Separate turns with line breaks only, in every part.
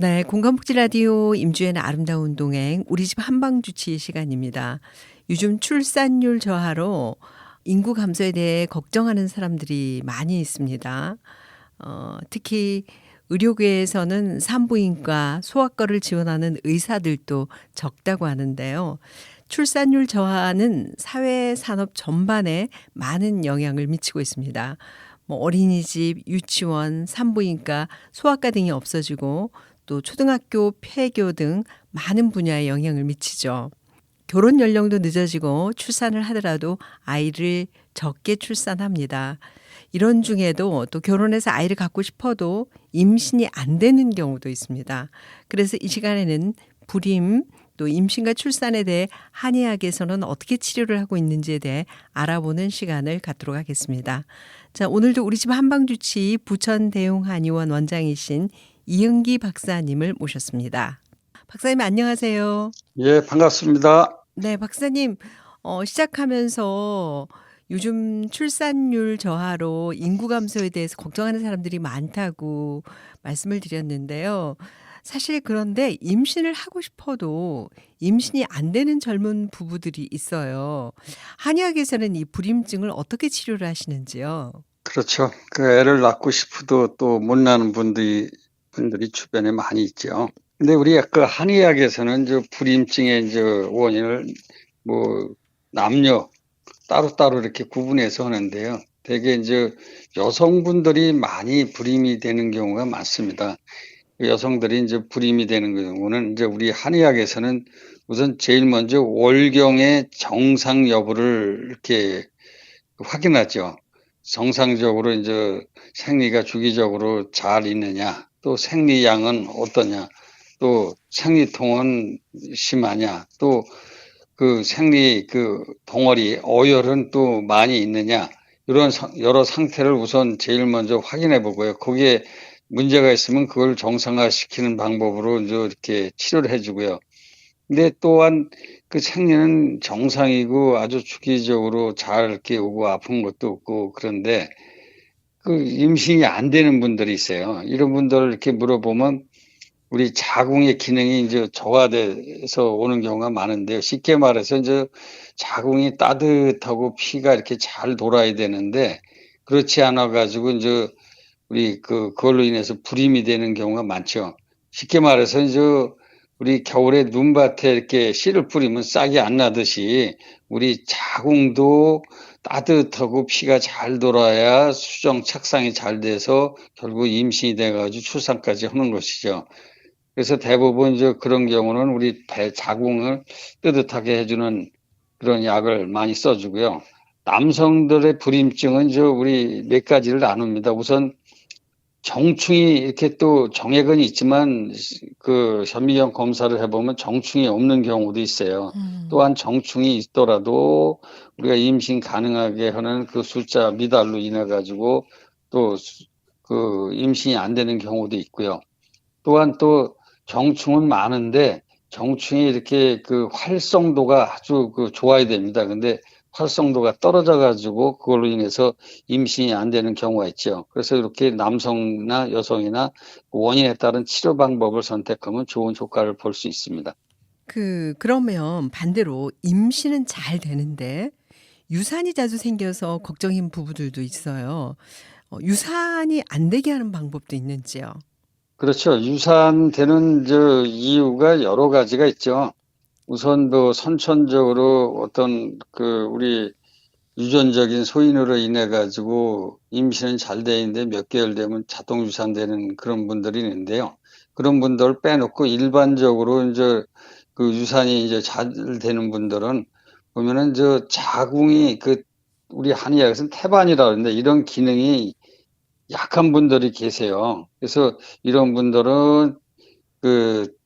네, 공감복지 라디오 임주연의 아름다운 동행 우리 집 한방주치 시간입니다. 요즘 출산율 저하로 인구 감소에 대해 걱정하는 사람들이 많이 있습니다. 특히 의료계에서는 산부인과 소아과를 지원하는 의사들도 적다고 하는데요. 출산율 저하는 사회 산업 전반에 많은 영향을 미치고 있습니다. 어린이집, 유치원, 산부인과, 소아과 등이 없어지고 또 초등학교, 폐교 등 많은 분야에 영향을 미치죠. 결혼 연령도 늦어지고 출산을 하더라도 아이를 적게 출산합니다. 이런 중에도 또 결혼해서 아이를 갖고 싶어도 임신이 안 되는 경우도 있습니다. 그래서 이 시간에는 불임, 또 임신과 출산에 대해 한의학에서는 어떻게 치료를 하고 있는지에 대해 알아보는 시간을 갖도록 하겠습니다. 자, 오늘도 우리 집 한방주치 부천대웅한의원 원장이신 이은기 박사님을 모셨습니다. 박사님 안녕하세요.
예, 반갑습니다.
네, 박사님, 시작하면서 요즘 출산율 저하로 인구 감소에 대해서 걱정하는 사람들이 많다고 말씀을 드렸는데요. 사실 그런데 임신을 하고 싶어도 임신이 안 되는 젊은 부부들이 있어요. 한의학에서는 이 불임증을 어떻게 치료를 하시는지요?
그렇죠. 그 애를 낳고 싶어도 또 못 낳는 분들이 주변에 많이 있죠. 근데 우리 그 한의학에서는 불임증의 원인을 뭐 남녀 따로따로 이렇게 구분해서 하는데요. 대개 여성분들이 많이 불임이 되는 경우가 많습니다. 여성들이 불임이 되는 경우는 우리 한의학에서는 우선 제일 먼저 월경의 정상 여부를 이렇게 확인하죠. 정상적으로 생리가 주기적으로 잘 있느냐, 또 생리량은 어떠냐, 또 생리통은 심하냐, 또 그 생리 덩어리, 어혈은 또 많이 있느냐, 이런 여러 상태를 우선 제일 먼저 확인해 보고요. 거기에 문제가 있으면 그걸 정상화시키는 방법으로 이렇게 치료를 해주고요. 근데 또한 그 생리는 정상이고 아주 주기적으로 잘 이렇게 오고 아픈 것도 없고 그런데 그 임신이 안 되는 분들이 있어요. 이런 분들을 이렇게 물어보면 우리 자궁의 기능이 저하돼서 오는 경우가 많은데요. 쉽게 말해서 자궁이 따뜻하고 피가 이렇게 잘 돌아야 되는데 그렇지 않아 가지고 우리 그걸로 인해서 불임이 되는 경우가 많죠. 쉽게 말해서 우리 겨울에 눈밭에 이렇게 씨를 뿌리면 싹이 안 나듯이 우리 자궁도 따뜻하고 피가 잘 돌아야 수정 착상이 잘 돼서 결국 임신이 돼가지고 출산까지 하는 것이죠. 그래서 대부분 그런 경우는 우리 배 자궁을 뜨뜻하게 해주는 그런 약을 많이 써주고요. 남성들의 불임증은 우리 몇 가지를 나눕니다. 우선 정충이 이렇게 또 정액은 있지만 그 현미경 검사를 해보면 정충이 없는 경우도 있어요. 또한 정충이 있더라도 우리가 임신 가능하게 하는 그 숫자 미달로 인해 가지고 또 그 임신이 안 되는 경우도 있고요. 또한 또 정충은 많은데 정충이 이렇게 그 활성도가 아주 좋아야 됩니다. 근데 활성도가 떨어져 가지고 그걸로 인해서 임신이 안 되는 경우가 있죠. 그래서 이렇게 남성이나 여성이나 원인에 따른 치료 방법을 선택하면 좋은 효과를 볼 수 있습니다.
그러면 반대로 임신은 잘 되는데 유산이 자주 생겨서 걱정인 부부들도 있어요. 유산이 안 되게 하는 방법도 있는지요?
그렇죠. 유산되는 이유가 여러 가지가 있죠. 우선 선천적으로 어떤 우리 유전적인 소인으로 인해 가지고 임신은 잘 돼 있는데 몇 개월 되면 자동 유산되는 그런 분들이 있는데요. 그런 분들을 빼놓고 일반적으로 그 유산이 잘 되는 분들은 보면은 자궁이 우리 한의학에서는 태반이라 그러는데 이런 기능이 약한 분들이 계세요. 그래서 이런 분들은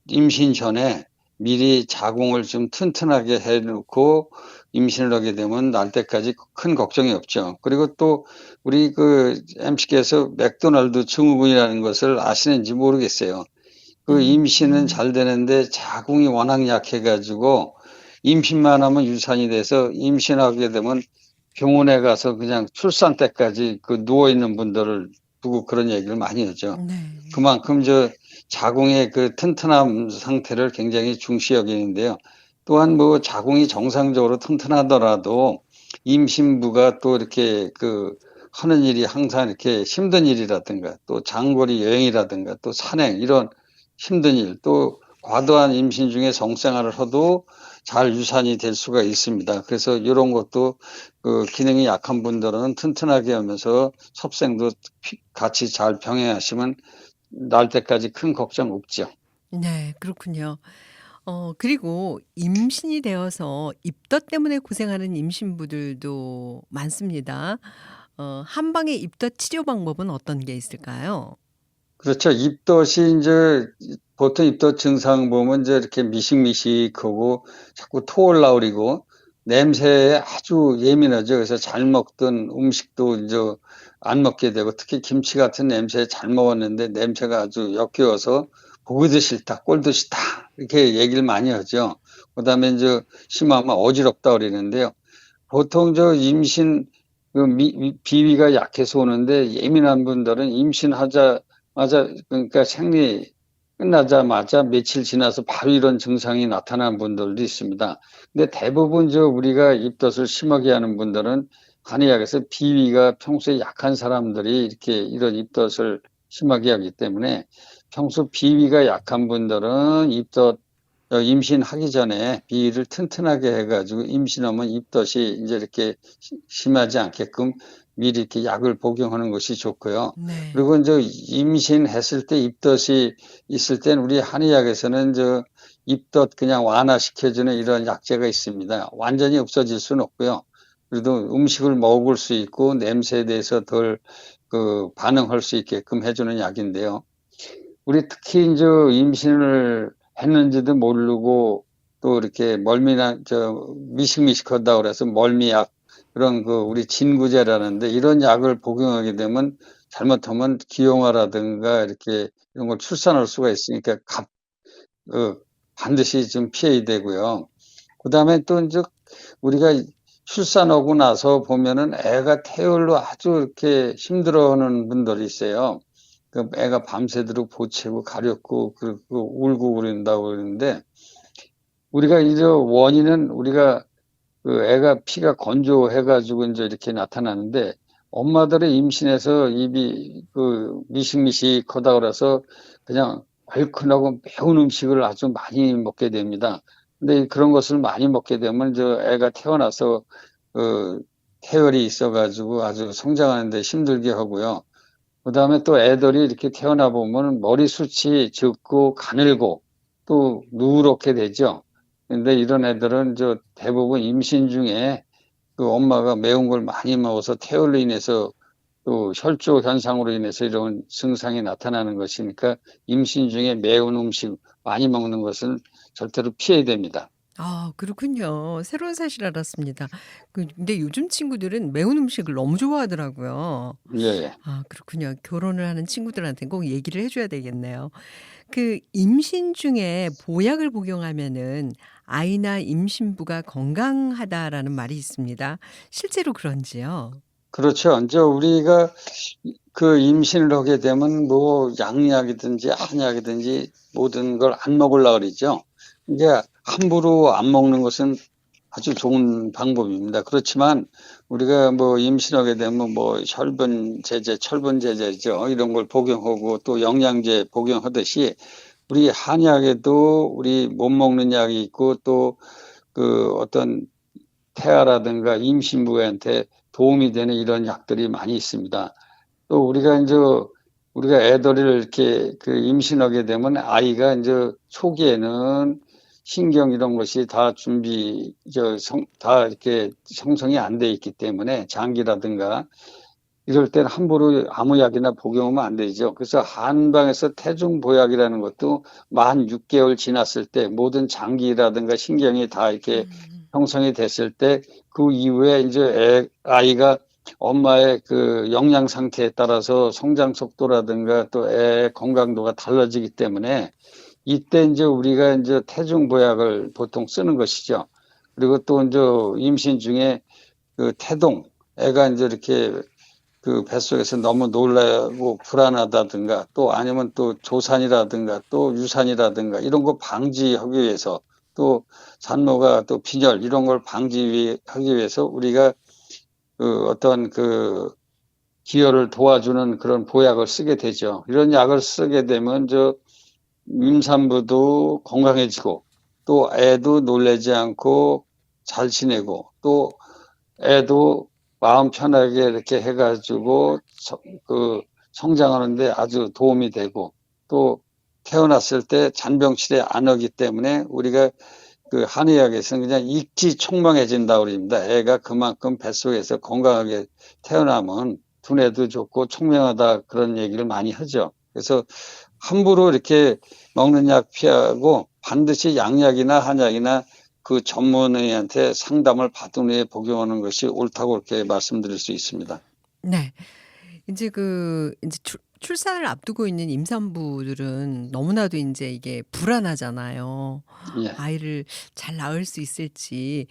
임신 전에 미리 자궁을 좀 튼튼하게 해 놓고 임신을 하게 되면 날 때까지 큰 걱정이 없죠. 그리고 또 우리 MC께서 맥도날드 증후군이라는 것을 아시는지 모르겠어요. 임신은 잘 되는데 자궁이 워낙 약해 가지고 임신만 하면 유산이 돼서 임신하게 되면 병원에 가서 그냥 출산 때까지 누워 있는 분들을 두고 그런 얘기를 많이 하죠.
네.
그만큼 자궁의 그 튼튼함 상태를 굉장히 중시 여기는데요. 또한 뭐 자궁이 정상적으로 튼튼하더라도 임신부가 또 이렇게 그 하는 일이 항상 이렇게 힘든 일이라든가 또 장거리 여행이라든가 또 산행 이런 힘든 일, 또 과도한 임신 중에 성생활을 해도 잘 유산이 될 수가 있습니다. 그래서 이런 것도 그 기능이 약한 분들은 튼튼하게 하면서 섭생도 같이 잘 병행하시면 날 때까지 큰 걱정 없죠.
네, 그렇군요. 그리고 임신이 되어서 입덧 때문에 고생하는 임신부들도 많습니다. 한방의 입덧 치료 방법은 어떤 게 있을까요?
그렇죠. 입덧이 이제 보통 입덧 증상 보면 이제 이렇게 미식미식하고 자꾸 토 올라오리고 냄새에 아주 예민하죠. 그래서 잘 먹던 음식도 이제 안 먹게 되고 특히 김치 같은 냄새에 잘 먹었는데 냄새가 아주 역겨워서 보기도 싫다, 꼴도 싫다 이렇게 얘기를 많이 하죠. 그다음에 이제 심하면 어지럽다 그러는데요. 보통 저 임신 그 비위가 약해서 오는데 예민한 분들은 임신하자마자 그러니까 생리 끝나자마자 며칠 지나서 바로 이런 증상이 나타나는 분들도 있습니다. 근데 대부분 저 우리가 입덧을 심하게 하는 분들은 한의학에서 비위가 평소에 약한 사람들이 이렇게 이런 입덧을 심하게 하기 때문에 평소 비위가 약한 분들은 입덧 임신하기 전에 비위를 튼튼하게 해가지고 임신하면 입덧이 이제 이렇게 심하지 않게끔 미리 이렇게 약을 복용하는 것이 좋고요.
네.
그리고 이제 임신했을 때 입덧이 있을 땐 우리 한의학에서는 저 입덧 그냥 완화시켜주는 이런 약재가 있습니다. 완전히 없어질 수는 없고요. 그래도 음식을 먹을 수 있고 냄새에 대해서 덜 그 반응할 수 있게끔 해주는 약인데요. 우리 특히 이제 임신을 했는지도 모르고 또 이렇게 멀미나 미식미식하다 그래서 멀미약 그런 그 우리 진구제라는데 이런 약을 복용하게 되면 잘못하면 기형아라든가 이렇게 이런 걸 출산할 수가 있으니까 반드시 좀 피해야 되고요. 그다음에 또 이제 우리가 출산하고 나서 보면은 애가 태열로 아주 이렇게 힘들어하는 분들이 있어요. 그 애가 밤새도록 보채고 가렵고 그리고 울고 그런다고 그러는데 우리가 이제 원인은 우리가 그 애가 피가 건조해가지고 이제 이렇게 나타나는데 엄마들의 임신해서 입이 그 미식미식하다 그래서 그냥 얼큰하고 매운 음식을 아주 많이 먹게 됩니다. 근데 그런 것을 많이 먹게 되면 저 애가 태어나서 그 태열이 있어가지고 아주 성장하는데 힘들게 하고요. 그다음에 또 애들이 이렇게 태어나 보면 머리숱이 짙고 가늘고 또 누렇게 되죠. 근데 이런 애들은 저 대부분 임신 중에 그 엄마가 매운 걸 많이 먹어서 태열로 인해서 또 혈조 현상으로 인해서 이런 증상이 나타나는 것이니까 임신 중에 매운 음식 많이 먹는 것은 절대로 피해야 됩니다.
아, 그렇군요. 새로운 사실 알았습니다. 근데 요즘 친구들은 매운 음식을 너무 좋아하더라고요.
예, 예.
아, 그렇군요. 결혼을 하는 친구들한테는 꼭 얘기를 해 줘야 되겠네요. 임신 중에 보약을 복용하면은 아이나 임신부가 건강하다라는 말이 있습니다. 실제로 그런지요?
그렇죠. 이제 우리가 그 임신을 하게 되면 뭐 양약이든지 한약이든지 모든 걸 안 먹으려고 그러죠. 이제 함부로 안 먹는 것은 아주 좋은 방법입니다. 그렇지만 우리가 뭐 임신하게 되면 뭐 혈분 제제, 철분 제제죠. 이런 걸 복용하고 또 영양제 복용하듯이 우리 한약에도 우리 못 먹는 약이 있고 또 그 어떤 태아라든가 임신부한테 도움이 되는 이런 약들이 많이 있습니다. 또 우리가 이제 우리가 애들을 이렇게 그 임신하게 되면 아이가 이제 초기에는 신경 이런 것이 다 다 이렇게 형성이 안 돼 있기 때문에 장기라든가 이럴 땐 함부로 아무 약이나 복용하면 안 되죠. 그래서 한방에서 태중보약이라는 것도 만 6개월 지났을 때 모든 장기라든가 신경이 다 이렇게
음.
형성이 됐을 때 그 이후에 이제 아이가 엄마의 그 영양 상태에 따라서 성장 속도라든가 또 애의 건강도가 달라지기 때문에 이때 이제 우리가 이제 태중보약을 보통 쓰는 것이죠. 그리고 또 이제 임신 중에 그 태동, 애가 이제 이렇게 그 뱃속에서 너무 놀라고 불안하다든가 또 아니면 또 조산이라든가 또 유산이라든가 이런 거 방지하기 위해서 또 산모가 또 빈혈 이런 걸 방지하기 위해서 우리가 그 어떤 그 기혈을 도와주는 그런 보약을 쓰게 되죠. 이런 약을 쓰게 되면 저 임산부도 건강해지고 또 애도 놀라지 않고 잘 지내고 또 애도 마음 편하게 이렇게 해가지고 그 성장하는데 아주 도움이 되고 또 태어났을 때 잔병 치레 안 하기 때문에 우리가 그 한의학에서는 그냥 일기총명해진다 그럽니다. 애가 그만큼 뱃속에서 건강하게 태어나면 두뇌도 좋고 총명하다 그런 얘기를 많이 하죠. 그래서 함부로 이렇게 먹는 약 피하고 반드시 양약이나 한약이나 그 전문의한테 상담을 받은 후에 복용하는 것이 옳다고 그렇게 말씀드릴 수 있습니다.
네. 인제 인제 출산을 앞두고 있는 임산부들은 너무나도 인제 이게 불안하잖아요.
예.
아이를 잘 낳을 수 있을지.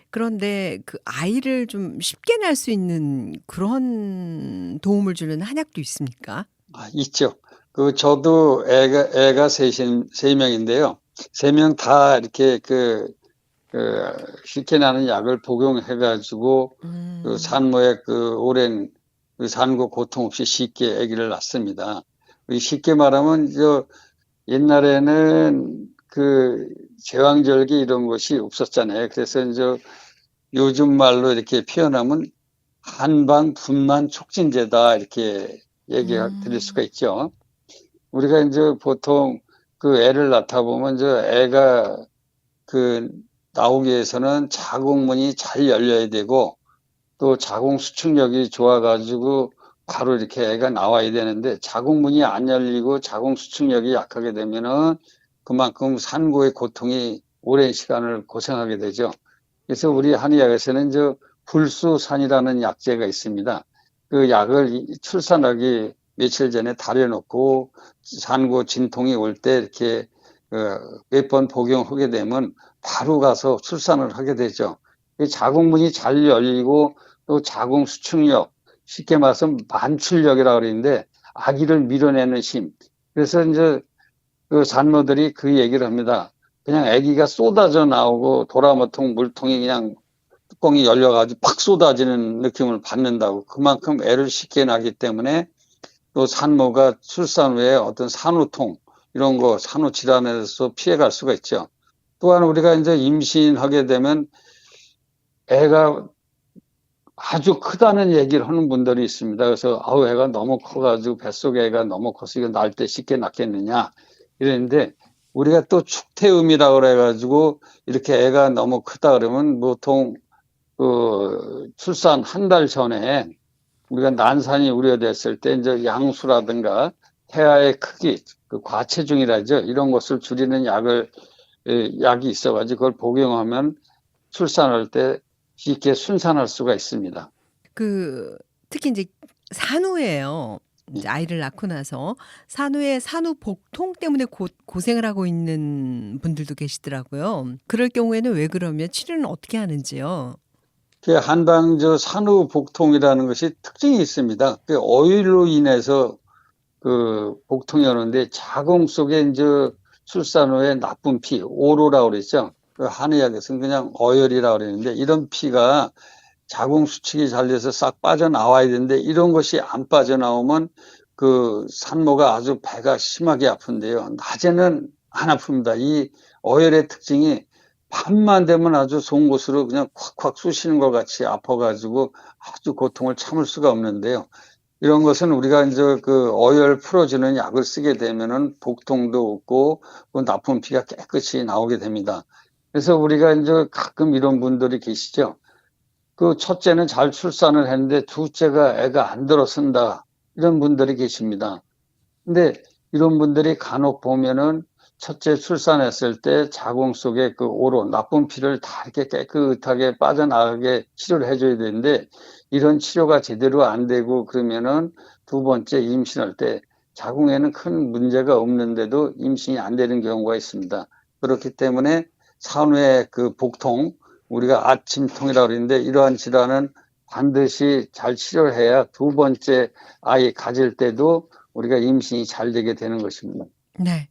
그런데 그 아이를 좀 쉽게 낳을 수 있는 그런 도움을 주는 한약도 있습니까?
있죠. 그 저도 애가 세 명인데요. 세 명 다 이렇게 쉽게 나는 약을 복용해 가지고 그
음.
산모의 그 오랜 그 산후 고통 없이 쉽게 아기를 낳습니다. 쉽게 말하면 옛날에는 그 제왕절개 이런 것이 없었잖아요. 그래서 이제 요즘 말로 이렇게 표현하면 한방 분만 촉진제다 이렇게 드릴 수가
음.
있죠. 우리가 이제 보통 그 애를 낳다 보면 애가 그 나오기 위해서는 자궁문이 잘 열려야 되고 또 자궁 수축력이 좋아가지고 바로 이렇게 애가 나와야 되는데 자궁문이 안 열리고 자궁 수축력이 약하게 되면은 그만큼 산후의 고통이 오랜 시간을 고생하게 되죠. 그래서 우리 한의학에서는 불수산이라는 약재가 있습니다. 그 약을 출산하기 며칠 전에 달여놓고 산후 진통이 올 때 이렇게 몇 번 복용하게 되면 바로 가서 출산을 하게 되죠. 자궁문이 잘 열리고 또 자궁 수축력, 쉽게 말해서 만출력이라고 그러는데 아기를 밀어내는 힘. 그래서 이제 그 산모들이 그 얘기를 합니다. 그냥 아기가 쏟아져 나오고 도라마통 물통이 그냥 뚜껑이 열려가지고 팍 쏟아지는 느낌을 받는다고. 그만큼 애를 쉽게 낳기 때문에 또 산모가 출산 후에 어떤 산후통 이런 거 산후 질환에서 피해갈 수가 있죠. 또한 우리가 이제 임신하게 되면 애가 아주 크다는 얘기를 하는 분들이 있습니다. 그래서 아우 애가 너무 커가지고 뱃속에 애가 너무 커서 이거 낳을 때 쉽게 낳겠느냐 이랬는데 우리가 또 축태음이라고 그래가지고 이렇게 애가 너무 크다 그러면 보통 그 출산 한 달 전에 우리가 난산이 우려됐을 때 이제 양수라든가 태아의 크기, 그 과체중이라죠. 이런 것을 줄이는 약이 있어가지고 그걸 복용하면 출산할 때 쉽게 순산할 수가 있습니다.
특히 인제 산후에요. 인제
예.
아이를 낳고 나서 산후에 산후복통 때문에 고생을 하고 있는 분들도 계시더라고요. 그럴 경우에는 왜 그러면 치료는 어떻게 하는지요?
그 한방 산후복통이라는 것이 특징이 있습니다. 그 어유로 인해서 그 복통이 오는데 자궁 속에 이제 출산 후에 나쁜 피, 오로라고 그랬죠. 그 한의학에서는 그냥 어혈이라고 그러는데 이런 피가 자궁 수축이 잘 돼서 싹 빠져나와야 되는데 이런 것이 안 빠져나오면 그 산모가 아주 배가 심하게 아픈데요. 낮에는 안 아픕니다. 이 어혈의 특징이 밤만 되면 아주 송곳으로 그냥 콱콱 쑤시는 것 같이 아파가지고 아주 고통을 참을 수가 없는데요. 이런 것은 우리가 이제 그 어혈 풀어주는 약을 쓰게 되면은 복통도 없고 그 나쁜 피가 깨끗이 나오게 됩니다. 그래서 우리가 이제 가끔 이런 분들이 계시죠. 그 첫째는 잘 출산을 했는데 둘째가 애가 안 들어선다. 이런 분들이 계십니다. 근데 이런 분들이 간혹 보면은 첫째 출산했을 때 자궁 속에 그 오로 나쁜 피를 다 이렇게 깨끗하게 빠져나가게 치료를 해줘야 되는데 이런 치료가 제대로 안 되고 그러면은 두 번째 임신할 때 자궁에는 큰 문제가 없는데도 임신이 안 되는 경우가 있습니다. 그렇기 때문에 산후의 그 복통, 우리가 아침통이라고 그러는데 이러한 질환은 반드시 잘 치료해야 두 번째 아이 가질 때도 우리가 임신이 잘 되게 되는 것입니다.
네.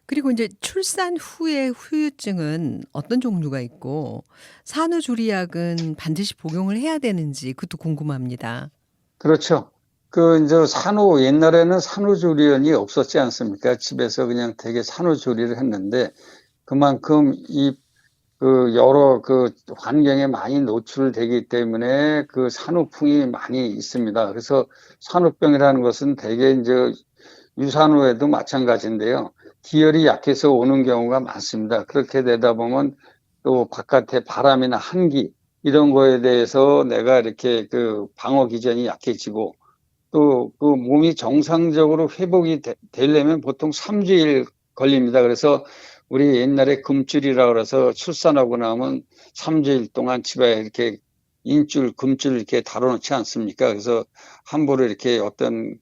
그리고 인제 출산 후의 후유증은 어떤 종류가 있고 산후조리약은 반드시 복용을 해야 되는지 그것도 궁금합니다.
그렇죠. 이제 옛날에는 산후조리원이 없었지 않습니까? 집에서 그냥 되게 산후조리를 했는데 그만큼 여러 환경에 많이 노출되기 때문에 산후풍이 많이 있습니다. 그래서 산후병이라는 것은 대개 이제 유산후에도 마찬가지인데요. 기혈이 약해서 오는 경우가 많습니다. 그렇게 되다 보면 또 바깥에 바람이나 한기 이런 거에 대해서 내가 이렇게 방어 기전이 약해지고 또 몸이 정상적으로 회복이 되려면 보통 3주일 걸립니다. 그래서 우리 옛날에 금줄이라고 그래서 출산하고 나면 3주일 동안 집에 이렇게 인줄, 금줄 이렇게 다뤄놓지 않습니까? 그래서 함부로 이렇게 어떤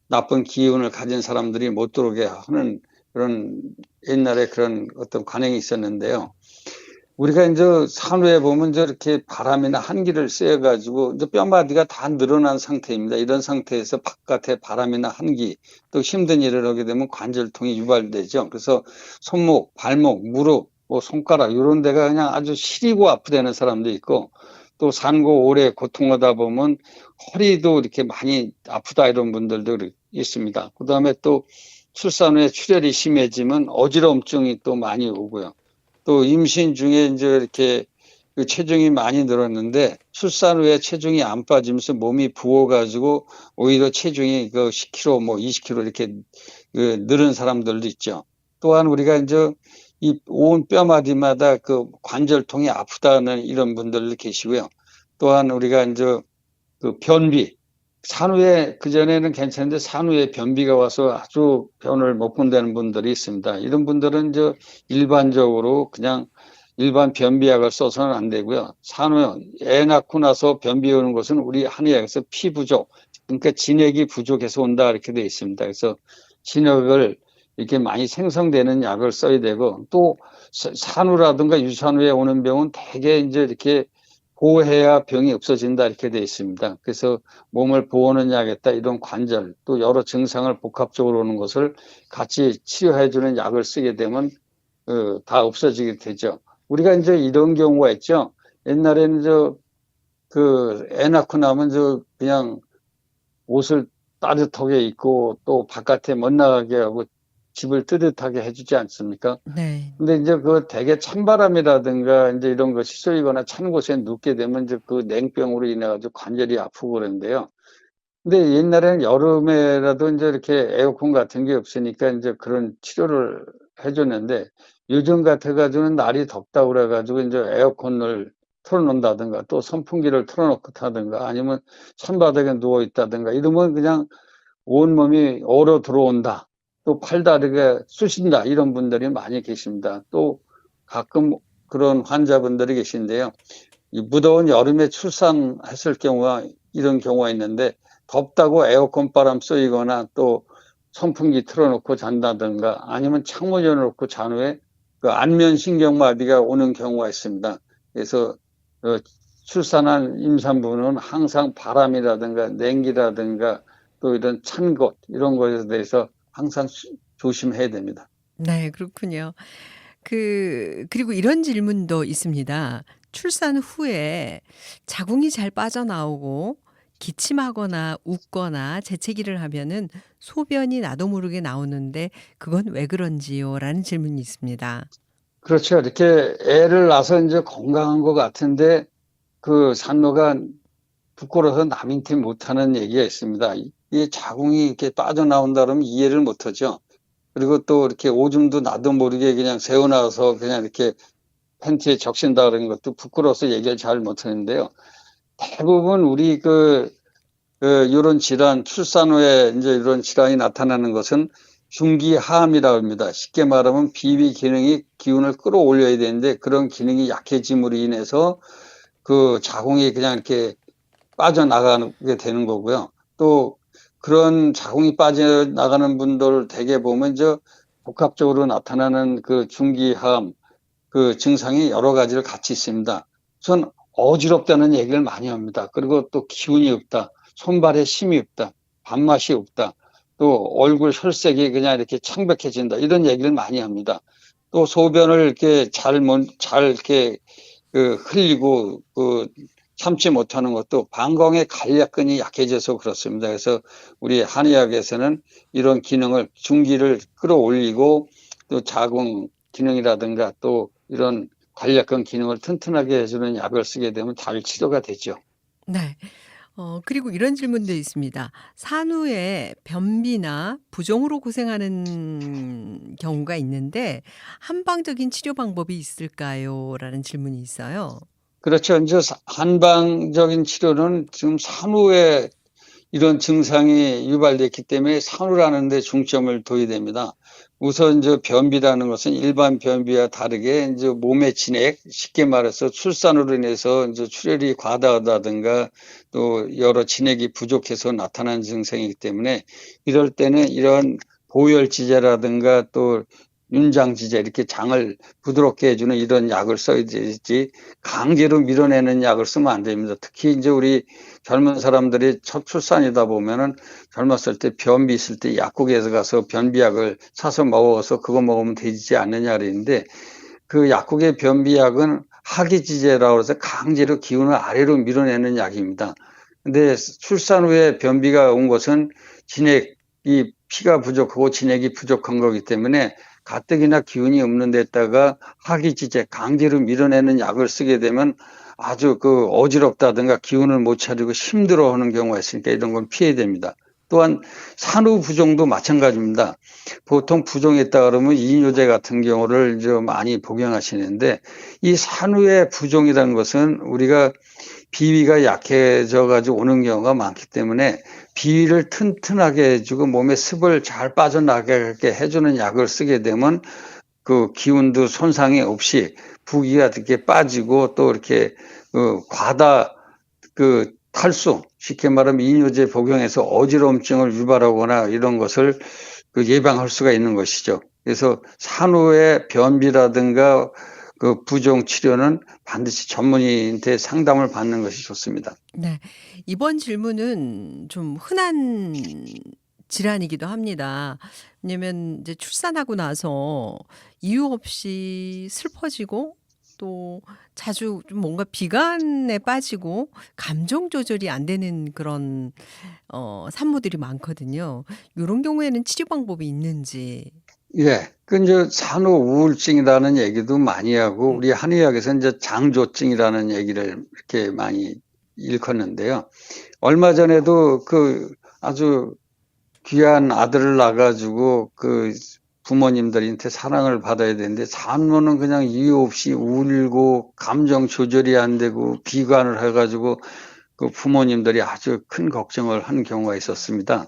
나쁜 기운을 가진 사람들이 못 들어오게 하는 그런 옛날에 그런 어떤 관행이 있었는데요. 우리가 이제 산후에 보면 이렇게 바람이나 한기를 쐬어가지고 이제 뼈마디가 다 늘어난 상태입니다. 이런 상태에서 바깥에 바람이나 한기 또 힘든 일을 하게 되면 관절통이 유발되죠. 그래서 손목, 발목, 무릎, 뭐 손가락 이런 데가 그냥 아주 시리고 아프다는 사람도 있고 또 산고 오래 고통하다 보면 허리도 이렇게 많이 아프다 이런 분들도 있습니다. 그다음에 또 출산 후에 출혈이 심해지면 어지러움증이 또 많이 오고요. 또 임신 중에 이제 이렇게 체중이 많이 늘었는데 출산 후에 체중이 안 빠지면서 몸이 부어가지고 오히려 체중이 10kg, 뭐 20kg 이렇게 늘은 사람들도 있죠. 또한 우리가 이제 이 온 뼈마디마다 관절통이 아프다는 이런 분들도 계시고요. 또한 우리가 이제 변비, 산후에 그전에는 괜찮은데 산후에 변비가 와서 아주 변을 못 본다는 분들이 있습니다. 이런 분들은 이제 일반적으로 그냥 일반 변비약을 써서는 안 되고요. 산후에 애 낳고 나서 변비 오는 것은 우리 한의학에서 피 부족, 그러니까 진액이 부족해서 온다 이렇게 되어 있습니다. 그래서 진액을 이렇게 많이 생성되는 약을 써야 되고 또 산후라든가 유산후에 오는 병은 대개 이제 이렇게 보호해야 병이 없어진다 이렇게 되어 있습니다. 그래서 몸을 보호하는 약에다 이런 관절 또 여러 증상을 복합적으로 오는 것을 같이 치료해주는 약을 쓰게 되면 다 없어지게 되죠. 우리가 이제 이런 경우가 있죠. 옛날에는 애 낳고 나면 그냥 옷을 따뜻하게 입고 또 바깥에 못 나가게 하고 집을 뜨뜻하게 해주지 않습니까?
네.
근데 이제 대개 찬바람이라든가 이제 이런 것이 쏘이거나 찬 곳에 눕게 되면 이제 냉병으로 인해 가지고 관절이 아프고 그러는데요. 근데 옛날에는 여름에라도 이제 이렇게 에어컨 같은 게 없으니까 이제 그런 치료를 해줬는데 요즘 같아 가지고는 날이 덥다 그래 가지고 이제 에어컨을 틀어놓는다든가 또 선풍기를 틀어놓고 타든가 아니면 선바닥에 누워 있다든가 이러면 그냥 온몸이 얼어 들어온다. 또 팔다리가 쑤신다. 이런 분들이 많이 계십니다. 또 가끔 그런 환자분들이 계신데요. 이 무더운 여름에 출산했을 경우가 이런 경우가 있는데 덥다고 에어컨 바람 쏘이거나 또 선풍기 틀어놓고 잔다든가 아니면 창문 열어놓고 잔 후에 안면신경마비가 오는 경우가 있습니다. 그래서 출산한 임산부는 항상 바람이라든가 냉기라든가 또 이런 찬 곳 이런 것에 대해서 항상 조심해야 됩니다.
네, 그렇군요. 그리고 이런 질문도 있습니다. 출산 후에 자궁이 잘 빠져나오고 기침하거나 웃거나 재채기를 하면은 소변이 나도 모르게 나오는데 그건 왜 그런지요?라는 질문이 있습니다.
그렇죠. 이렇게 애를 낳아서 이제 건강한 것 같은데 산모가 부끄러워서 남한테 못하는 얘기가 있습니다. 이 자궁이 이렇게 빠져나온다 그러면 이해를 못하죠. 그리고 또 이렇게 오줌도 나도 모르게 그냥 새어나와서 그냥 이렇게 팬티에 적신다 그런 것도 부끄러워서 얘기를 잘 못하는데요. 대부분 우리 이런 질환, 출산 후에 이제 이런 질환이 나타나는 것은 중기하암이라고 합니다. 쉽게 말하면 비위 기능이 기운을 끌어올려야 되는데 그런 기능이 약해짐으로 인해서 자궁이 그냥 이렇게 빠져나가게 되는 거고요. 또 그런 자궁이 빠져나가는 분들 대개 보면 복합적으로 나타나는 중기하암 증상이 여러 가지를 같이 있습니다. 우선 어지럽다는 얘기를 많이 합니다. 그리고 또 기운이 없다. 손발에 힘이 없다. 밥맛이 없다. 또 얼굴 혈색이 그냥 이렇게 창백해진다. 이런 얘기를 많이 합니다. 또 소변을 이렇게 잘 이렇게 흘리고 참지 못하는 것도 방광의 간략근이 약해져서 그렇습니다. 그래서 우리 한의학에서는 이런 기능을 중기를 끌어올리고 또 자궁 기능이라든가 또 이런 간략근 기능을 튼튼하게 해주는 약을 쓰게 되면 잘 치료가 되죠.
네. 그리고 이런 질문도 있습니다. 산후에 변비나 부종으로 고생하는 경우가 있는데 한방적인 치료 방법이 있을까요? 라는 질문이 있어요.
그렇죠. 이제 한방적인 치료는 지금 산후에 이런 증상이 유발됐기 때문에 산후라는 데 중점을 둬야 됩니다. 우선 이제 변비라는 것은 일반 변비와 다르게 이제 몸의 진액, 쉽게 말해서 출산으로 인해서 이제 출혈이 과다하다든가 또 여러 진액이 부족해서 나타나는 증상이기 때문에 이럴 때는 이런 보혈지제라든가 또 윤장지제 이렇게 장을 부드럽게 해주는 이런 약을 써야 되지 강제로 밀어내는 약을 쓰면 안 됩니다. 특히 이제 우리 젊은 사람들이 첫 출산이다 보면은 젊었을 때 변비 있을 때 약국에서 가서 변비약을 사서 먹어서 그거 먹으면 되지 않느냐 그랬는데 그 약국의 변비약은 항기지제라고 해서 강제로 기운을 아래로 밀어내는 약입니다. 근데 출산 후에 변비가 온 것은 진액이 피가 부족하고 진액이 부족한 거기 때문에 가뜩이나 기운이 없는 데다가 항기지제 강제로 밀어내는 약을 쓰게 되면 아주 어지럽다든가 기운을 못 차리고 힘들어하는 경우가 있으니까 이런 건 피해야 됩니다. 또한 산후 부종도 마찬가지입니다. 보통 부종했다 그러면 이뇨제 같은 경우를 이제 많이 복용하시는데 이 산후의 부종이라는 것은 우리가 비위가 약해져 가지고 오는 경우가 많기 때문에 비위를 튼튼하게 해주고 몸에 습을 잘 빠져나가게 해주는 약을 쓰게 되면 그 기운도 손상이 없이 부기가 이렇게 빠지고 또 이렇게 과다 탈수, 쉽게 말하면 이뇨제 복용해서 어지러움증을 유발하거나 이런 것을 예방할 수가 있는 것이죠. 그래서 산후의 변비라든가 부종 치료는 반드시 전문의한테 상담을 받는 것이 좋습니다.
네. 이번 질문은 좀 흔한 질환이기도 합니다. 왜냐면 이제 출산하고 나서 이유 없이 슬퍼지고 또 자주 좀 뭔가 비관에 빠지고 감정 조절이 안 되는 그런 산모들이 많거든요. 요런 경우에는 치료 방법이 있는지.
예. 이제 산후 우울증이라는 얘기도 많이 하고 우리 한의학에서 이제 장조증이라는 얘기를 이렇게 많이 일컫는데요. 얼마 전에도 아주 귀한 아들을 낳아가지고 부모님들한테 사랑을 받아야 되는데 산모는 그냥 이유 없이 울고 감정 조절이 안 되고 비관을 해가지고 그 부모님들이 아주 큰 걱정을 한 경우가 있었습니다.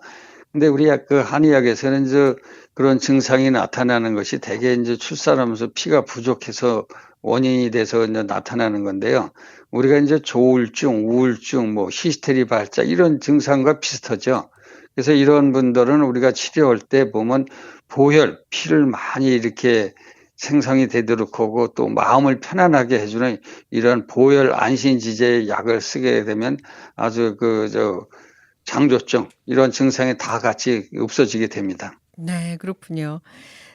근데 우리 한의학에서는 이제 그런 증상이 나타나는 것이 대개 이제 출산하면서 피가 부족해서 원인이 돼서 이제 나타나는 건데요. 우리가 이제 조울증, 우울증, 뭐 히스테리 발작 이런 증상과 비슷하죠. 그래서 이런 분들은 우리가 치료할 때 보면 보혈, 피를 많이 이렇게 생성이 되도록 하고 또 마음을 편안하게 해주는 이런 보혈 안신지제 약을 쓰게 되면 아주 장조증 이런 증상이 다 같이 없어지게 됩니다.
네, 그렇군요.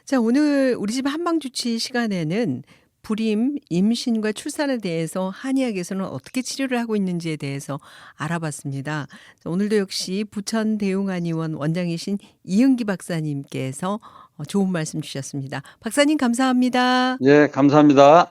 자, 오늘 우리 집 한방주치 시간에는 불임, 임신과 출산에 대해서 한의학에서는 어떻게 치료를 하고 있는지에 대해서 알아봤습니다. 자, 오늘도 역시 부천 대웅한의원 원장이신 이은기 박사님께서 좋은 말씀 주셨습니다. 박사님 감사합니다.
예, 감사합니다.